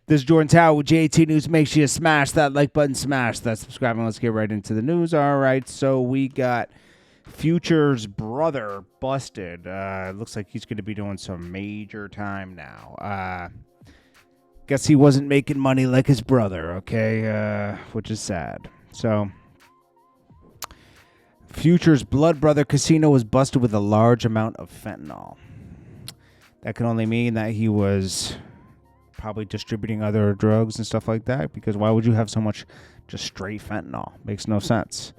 This is Jordan Tower with JT News. Make sure you smash that like button, smash that subscribe, and let's get right into the news. All right, so we got Future's brother busted. Looks like he's going to be doing some major time now. Guess he wasn't making money like his brother, okay, which is sad. So, Future's blood brother Casino was busted with a large amount of fentanyl. That can only mean that he was probably distributing other drugs and stuff like that, because why would you have so much just straight fentanyl? Makes no sense.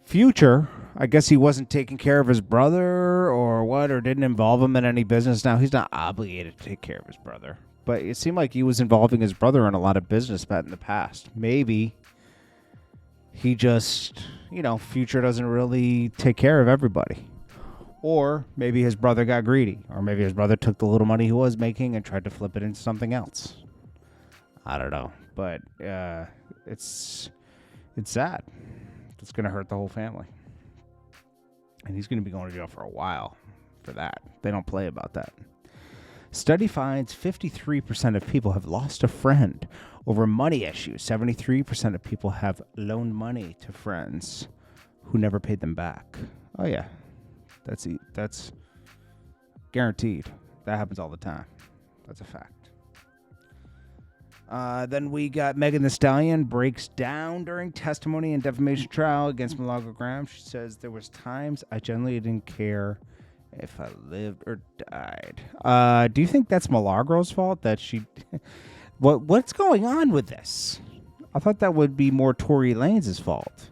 Future, I guess he wasn't taking care of his brother or what, or didn't involve him in any business. Now, he's not obligated to take care of his brother, but it seemed like he was involving his brother in a lot of business in the past. Maybe he just, Future doesn't really take care of everybody. Or maybe his brother got greedy. Or maybe his brother took the little money he was making and tried to flip it into something else. I don't know. But it's sad. It's going to hurt the whole family. And he's going to be going to jail for a while for that. They don't play about that. Study finds 53% of people have lost a friend over money issues. 73% of people have loaned money to friends who never paid them back. Oh, yeah. That's guaranteed. That happens all the time. That's a fact. Then we got Megan Thee Stallion breaks down during testimony and defamation trial against Milagro Graham. She says, there was times I generally didn't care if I lived or died. Do you think that's Milagro's fault that she... What's going on with this? I thought that would be more Tory Lanez's fault.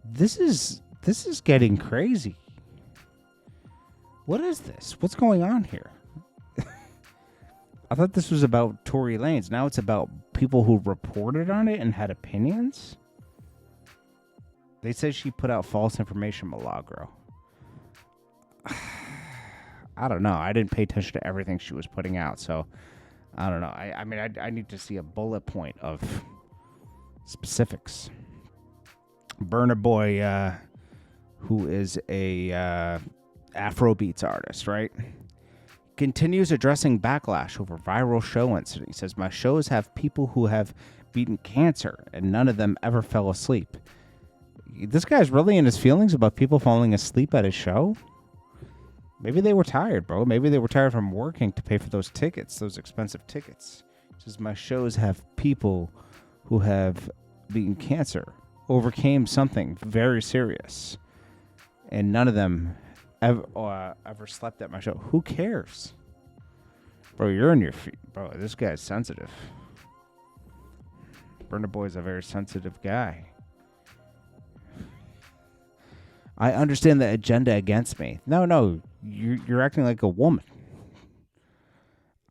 This is getting crazy. What is this? What's going on here? I thought this was about Tory Lanez. Now it's about people who reported on it and had opinions. They said she put out false information, Milagro. I don't know. I didn't pay attention to everything she was putting out, so I don't know. I need to see a bullet point of specifics. Burna Boy, who is a Afrobeats artist, right? Continues addressing backlash over viral show incident. He says, my shows have people who have beaten cancer, and none of them ever fell asleep. This guy's really in his feelings about people falling asleep at his show? Maybe they were tired, bro. Maybe they were tired from working to pay for those tickets, those expensive tickets. He says, my shows have people who have beaten cancer, overcame something very serious, and none of them ever slept at my show. Who cares? Bro, you're in your feet. Bro, this guy's sensitive. Burna Boy is a very sensitive guy. I understand the agenda against me. No, you're acting like a woman.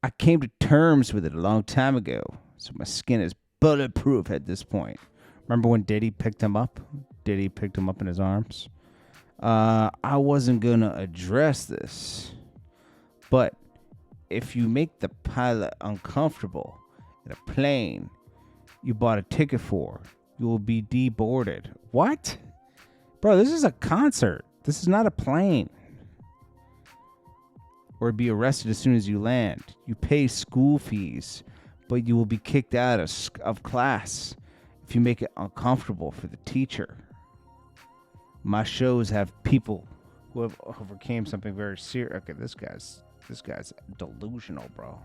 I came to terms with it a long time ago, so my skin is bulletproof at this point. Remember when Diddy picked him up? Diddy picked him up in his arms. I wasn't going to address this, but if you make the pilot uncomfortable in a plane you bought a ticket for, you will be deboarded. What? Bro, this is a concert. This is not a plane. Or be arrested as soon as you land. You pay school fees, but you will be kicked out of class if you make it uncomfortable for the teacher. My shows have people who have overcame something very serious. Okay, this guy's delusional, bro.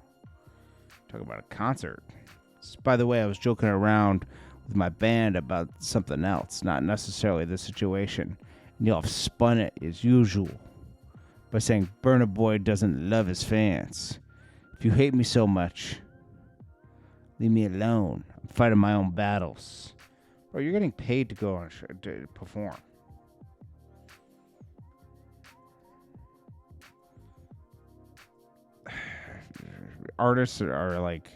Talking about a concert. By the way, I was joking around with my band about something else, not necessarily the situation. And y'all have spun it as usual by saying Burna Boy doesn't love his fans. If you hate me so much, leave me alone. I'm fighting my own battles. Bro, you're getting paid to go on a show, to perform. Artists are like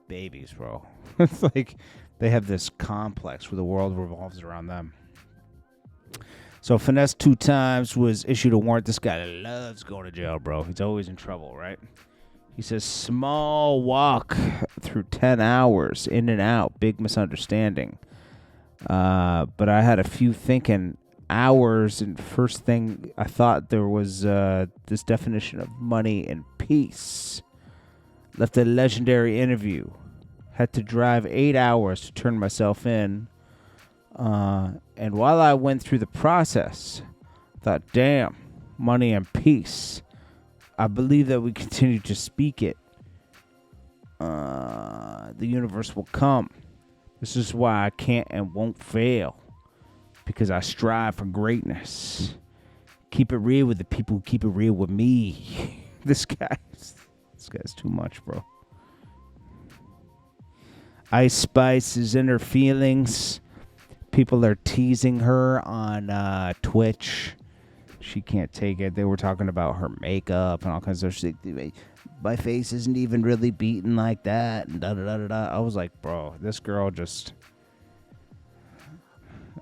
babies, bro. It's like they have this complex where the world revolves around them. So Finesse2Tymes was issued a warrant. This guy loves going to jail, bro. He's always in trouble, right? He says, small walk through 10 hours, in and out, big misunderstanding. But I had a few thinking hours, and first thing I thought there was this definition of money and peace. Left a legendary interview. Had to drive 8 hours to turn myself in. And while I went through the process, thought, damn, money and peace. I believe that we continue to speak it. The universe will come. This is why I can't and won't fail. Because I strive for greatness. Keep it real with the people who keep it real with me. This guy's too much, bro. Ice Spice is in her feelings. People are teasing her on Twitch. She can't take it. They were talking about her makeup and all kinds of shit. My face isn't even really beaten like that. And da da da da da. I was like, bro, this girl just.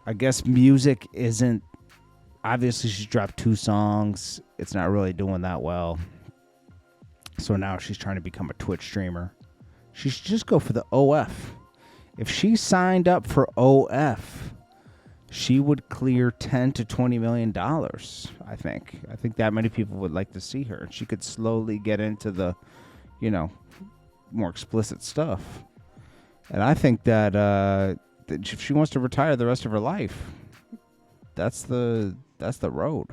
I guess music isn't. Obviously, she's dropped 2 songs. It's not really doing that well. So now she's trying to become a Twitch streamer. She should just go for the OF. If she signed up for OF, she would clear $10 to $20 million, I think. I think that many people would like to see her. She could slowly get into the, more explicit stuff. And I think that if she wants to retire the rest of her life, that's the road.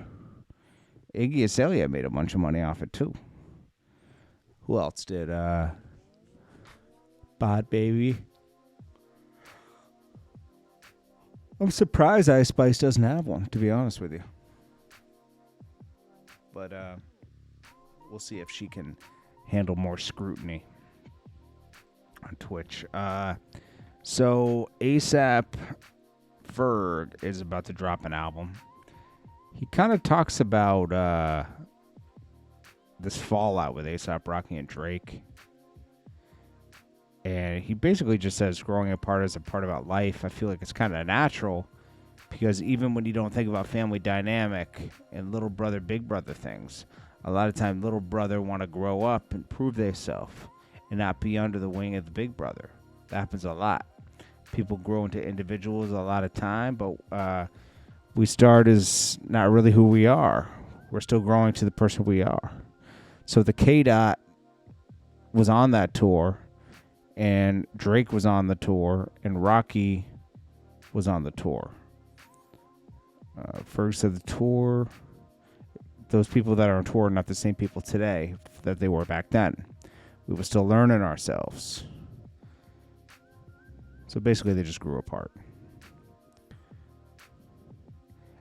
Iggy Azalea made a bunch of money off it too. Who else did? Bod Baby. I'm surprised Ice Spice doesn't have one, to be honest with you. But we'll see if she can handle more scrutiny on Twitch. So ASAP Ferg is about to drop an album. He kind of talks about this fallout with ASAP Rocky and Drake. And he basically just says growing apart is a part about life. I feel like it's kind of natural because even when you don't think about family dynamic and little brother, big brother things, a lot of time little brother want to grow up and prove themselves and not be under the wing of the big brother. That happens a lot. People grow into individuals a lot of time, but we start as not really who we are. We're still growing to the person we are. So the K-Dot was on that tour. And Drake was on the tour, and Rocky was on the tour. First of the tour, those people that are on tour are not the same people today that they were back then. We were still learning ourselves. So basically, they just grew apart.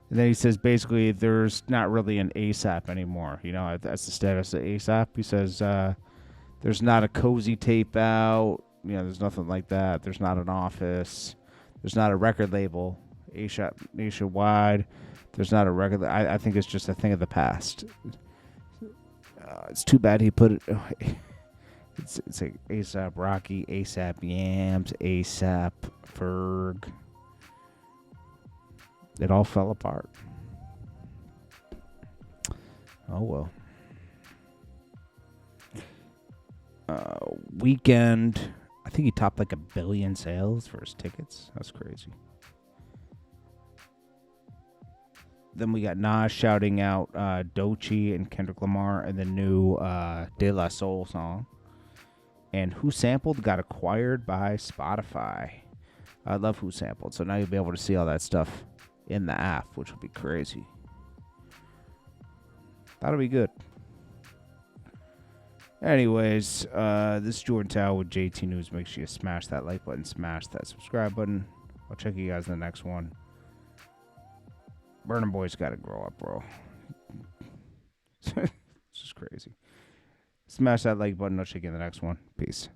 And then he says, basically, there's not really an ASAP anymore. That's the status of ASAP. He says, there's not a cozy tape out. There's nothing like that. There's not an office. There's not a record label. ASAP nationwide. There's not a record. I think it's just a thing of the past. It's too bad he put it. It's like ASAP Rocky, ASAP Yams, ASAP Ferg. It all fell apart. Oh well. Weekend, I think he topped like 1 billion sales for his tickets. That's crazy. Then we got Nas shouting out Doechii and Kendrick Lamar and the new De La Soul song. And Who Sampled got acquired by Spotify. I love Who Sampled. So now you'll be able to see all that stuff in the app, which will be crazy. That'll be good. Anyways, this is Jordan Tower with JT News. Make sure you smash that like button, smash that subscribe button. I'll check you guys in the next one. Burna Boy's got to grow up, bro. It's just crazy. Smash that like button. I'll check you in the next one. Peace.